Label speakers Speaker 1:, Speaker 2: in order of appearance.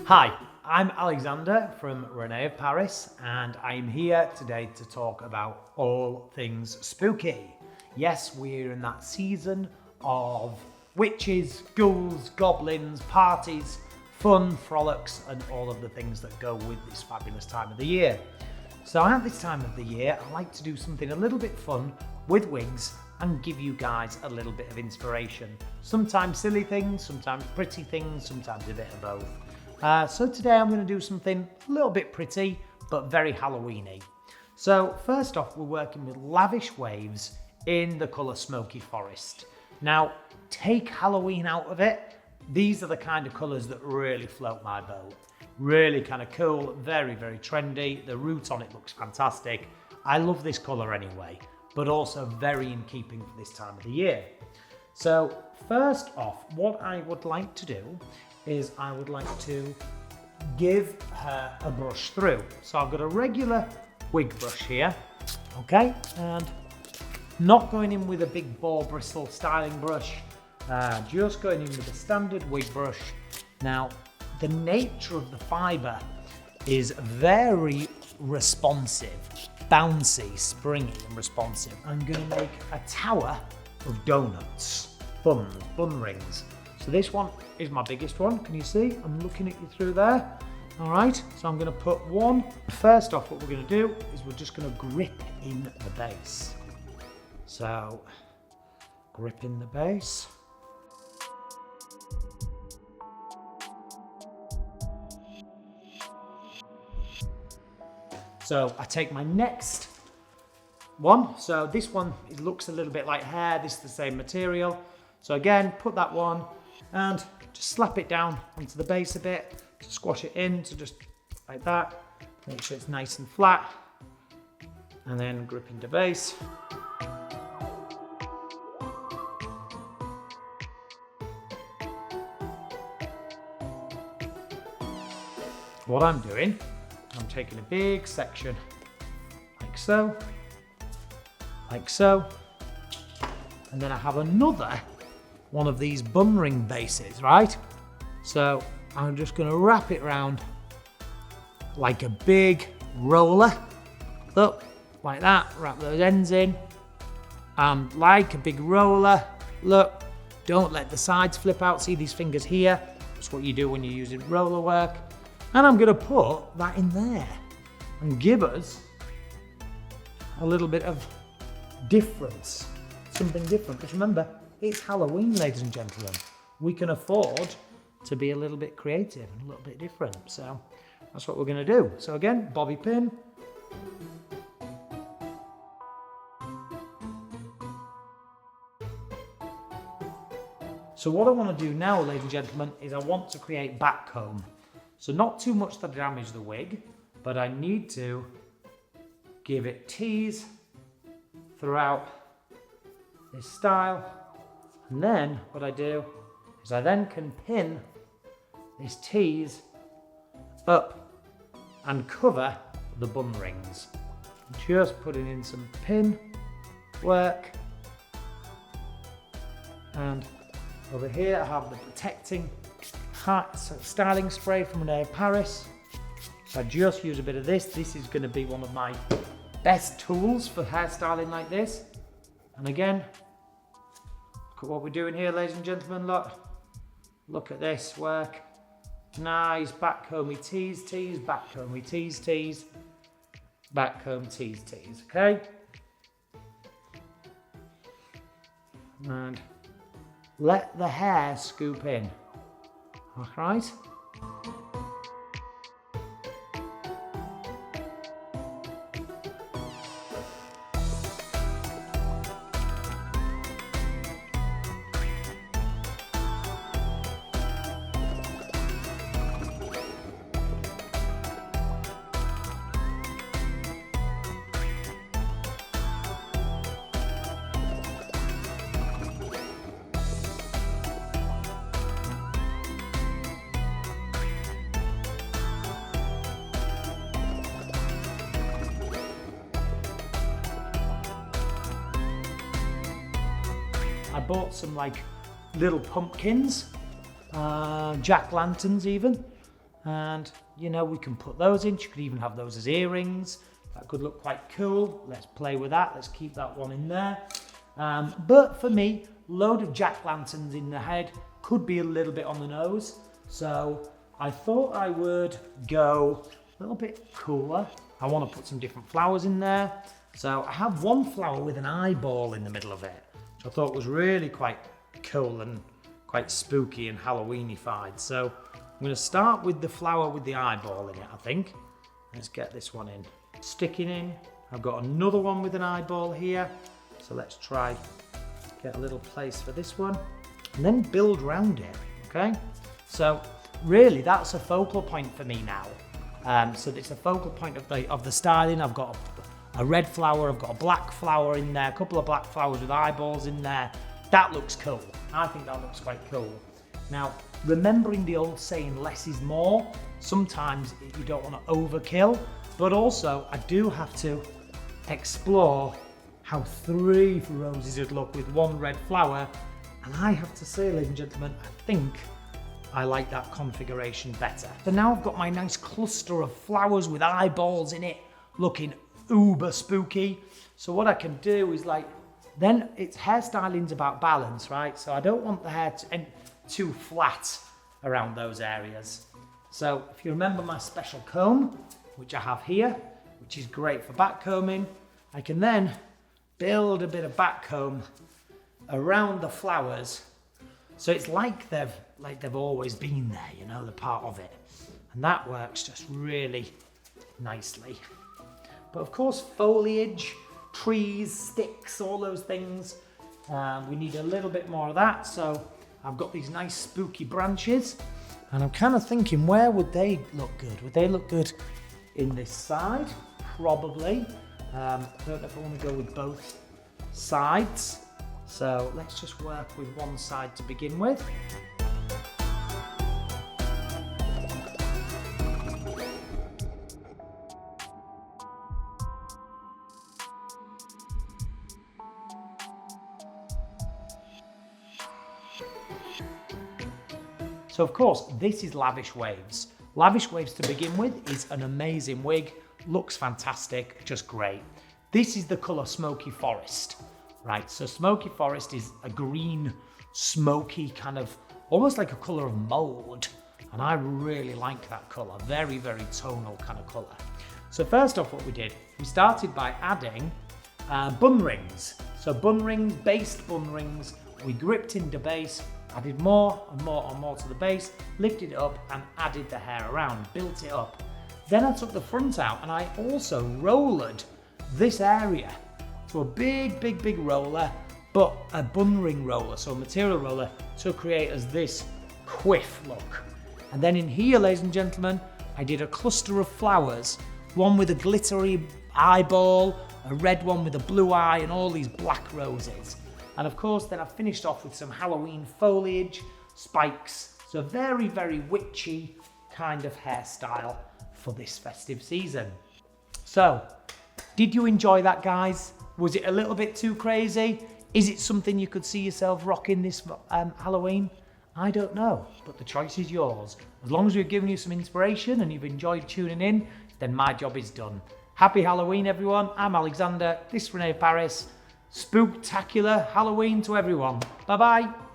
Speaker 1: Hi, I'm Alexander from René of Paris, and I'm here today to talk about all things spooky. Yes, we're in that season of witches, ghouls, goblins, parties, fun, frolics, and all of the things that go with this fabulous time of the year. So at this time of the year, I like to do something a little bit fun with wigs and give you guys a little bit of inspiration. Sometimes silly things, sometimes pretty things, sometimes a bit of both. So today I'm going to do something a little bit pretty, but very Halloweeny. So first off, we're working with Lavish Wavez in the colour Smoky Forest. Now, take Halloween out of it. These are the kind of colours that really float my boat. Really kind of cool, very, very trendy. The root on it looks fantastic. I love this colour anyway, but also very in keeping for this time of the year. So first off, what I would like to do is I would like to give her a brush through. So I've got a regular wig brush here, okay? And not going in with a big boar bristle styling brush, just going in with a standard wig brush. Now, the nature of the fibre is very responsive, bouncy, springy and responsive. I'm going to make a tower of donuts, buns, bun rings. So this one is my biggest one. Can you see? I'm looking at you through there. All right, so I'm going to put one. First off, what we're going to do is we're just going to grip in the base. So, grip in the base. So I take my next one. So this one, it looks a little bit like hair. This is the same material. So again, put that one and just slap it down onto the base a bit, to squash it in, so just like that. Make sure it's nice and flat. And then grip into base. What I'm doing, I'm taking a big section like so, and then I have another one of these bun ring bases, right? So I'm just going to wrap it around like a big roller. Look, like that, wrap those ends in, and like a big roller, look, don't let the sides flip out. See these fingers here? That's what you do when you're using roller work. And I'm going to put that in there and give us a little bit of difference, something different. Because remember, it's Halloween, ladies and gentlemen. We can afford to be a little bit creative and a little bit different. So that's what we're going to do. So again, bobby pin. So what I want to do now, ladies and gentlemen, is I want to create back comb. So not too much to damage the wig, but I need to give it tease throughout this style. And then what I do is I then can pin this tease up and cover the bun rings. Just putting in some pin work. And over here I have the protecting styling spray from René of Paris. So I just use a bit of this. This is going to be one of my best tools for hairstyling like this. And again, look at what we're doing here, ladies and gentlemen. Look at this work. Nice back comb, tease, tease, back comb, tease, tease, back comb, tease, tease. Okay. And let the hair scoop in. All right. I bought some like little pumpkins, jack-lanterns even, And, you know, we can put those in. You could even have those as earrings. That could look quite cool. Let's play with that. Let's keep that one in there. But for me, load of jack-lanterns in the head could be a little bit on the nose. So I thought I would go a little bit cooler. I want to put some different flowers in there. So I have one flower with an eyeball in the middle of it, which I thought was really quite cool and quite spooky and Halloweenified. So I'm going to start with the flower with the eyeball in it, I think. Let's get this one in. Sticking in. I've got another one with an eyeball here. So let's try get a little place for this one. And then build around it, okay? So really that's a focal point for me now. So it's a focal point of the styling. I've got a red flower, I've got a black flower in there, a couple of black flowers with eyeballs in there. That looks cool. I think that looks quite cool. Now, remembering the old saying, less is more, sometimes you don't want to overkill, but also I do have to explore how 3 roses would look with 1 red flower. And I have to say, ladies and gentlemen, I think I like that configuration better. So now I've got my nice cluster of flowers with eyeballs in it, looking uber spooky. So what I can do is then it's hairstyling's about balance, right? So I don't want the hair too flat around those areas. So if you remember my special comb, which I have here, which is great for back combing, I can then build a bit of back comb around the flowers. So it's like they've always been there, you know, they're part of it. And that works just really nicely. But of course, foliage, trees, sticks, all those things, we need a little bit more of that. So I've got these nice spooky branches, and I'm kind of thinking, where would they look good? Would they look good in this side? Probably. I don't know if I want to go with both sides. So let's just work with one side to begin with. So of course, this is Lavish Wavez. Lavish Wavez to begin with is an amazing wig, looks fantastic, just great. This is the colour Smoky Forest, right? So Smoky Forest is a green, smoky kind of, almost like a colour of mould. And I really like that colour, very, very tonal kind of colour. So first off what we did, we started by adding bun rings. So bun rings, based bun rings, we gripped into base, added more and more and more to the base, lifted it up and added the hair around, built it up. Then I took the front out and I also rolled this area to a big, big, big roller, but a bun ring roller, so a material roller, to create as this quiff look. And then in here, ladies and gentlemen, I did a cluster of flowers, one with a glittery eyeball, a red one with a blue eye, and all these black roses. And of course, then I finished off with some Halloween foliage, spikes. So very, very witchy kind of hairstyle for this festive season. So, did you enjoy that, guys? Was it a little bit too crazy? Is it something you could see yourself rocking this Halloween? I don't know, but the choice is yours. As long as we've given you some inspiration and you've enjoyed tuning in, then my job is done. Happy Halloween, everyone. I'm Alexander. This is René of Paris. Spooktacular Halloween to everyone. Bye-bye.